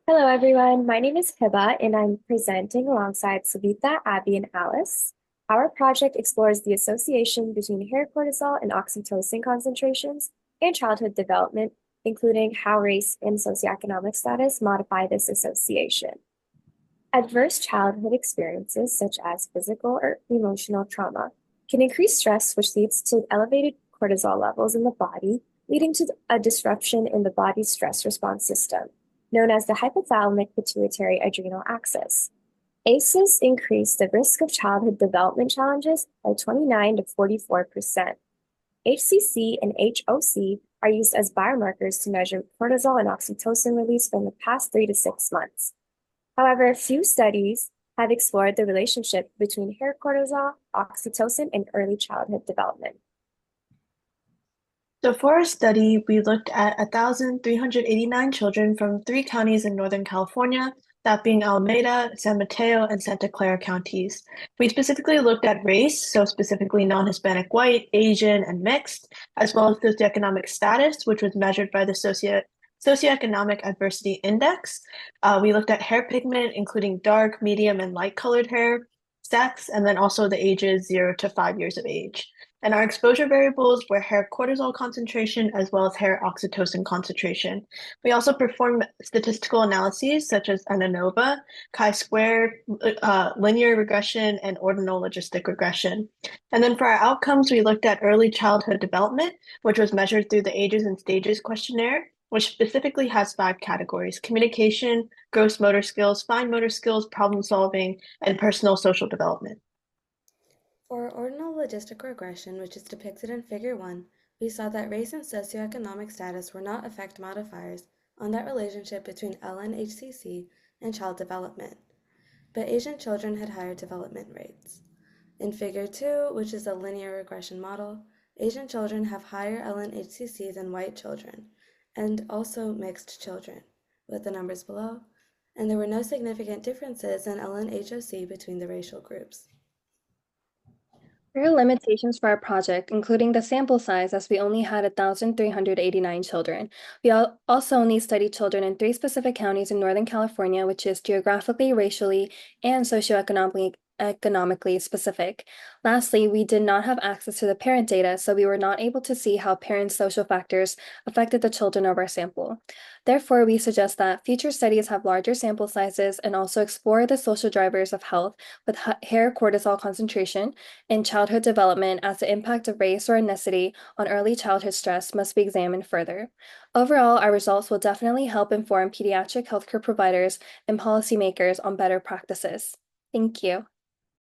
Hello, everyone. My name is Hiba, and I'm presenting alongside Savita, Abby, and Alice. Our project explores the association between hair cortisol and oxytocin concentrations and childhood development, including how race and socioeconomic status modify this association. Adverse childhood experiences, such as physical or emotional trauma, can increase stress, which leads to elevated cortisol levels in the body, leading to a disruption in the body's stress response system, known as the hypothalamic pituitary adrenal axis. ACEs increase the risk of childhood development challenges by 29 to 44%. HCC and HOC are used as biomarkers to measure cortisol and oxytocin release from the past 3 to 6 months. However, few studies have explored the relationship between hair cortisol, oxytocin, and early childhood development. So for our study, we looked at 1,389 children from three counties in Northern California, that being Alameda, San Mateo, and Santa Clara counties. We specifically looked at race, so specifically non-Hispanic white, Asian, and mixed, as well as socioeconomic status, which was measured by the Socioeconomic Adversity Index. We looked at hair pigment, including dark, medium, and light colored hair, sex, and then also the ages 0 to 5 years of age. And our exposure variables were hair cortisol concentration as well as hair oxytocin concentration. We also performed statistical analyses such as ANOVA, chi-square, linear regression, and ordinal logistic regression. And then for our outcomes, we looked at early childhood development, which was measured through the Ages and Stages questionnaire, which specifically has 5 categories: communication, gross motor skills, fine motor skills, problem solving, and personal social development. For ordinal logistic regression, which is depicted in Figure 1, we saw that race and socioeconomic status were not effect modifiers on that relationship between LNHCC and child development, but Asian children had higher development rates. In Figure 2, which is a linear regression model, Asian children have higher LNHCC than white children, and also mixed children, with the numbers below, and there were no significant differences in LNHOC between the racial groups. There are limitations for our project, including the sample size, as we only had 1,389 children. We also only studied children in 3 specific counties in Northern California, which is geographically, racially, and socioeconomically specific. Lastly, we did not have access to the parent data, so we were not able to see how parents' social factors affected the children of our sample. Therefore, we suggest that future studies have larger sample sizes and also explore the social drivers of health with hair cortisol concentration in childhood development, as the impact of race or ethnicity on early childhood stress must be examined further. Overall, our results will definitely help inform pediatric healthcare providers and policymakers on better practices. Thank you.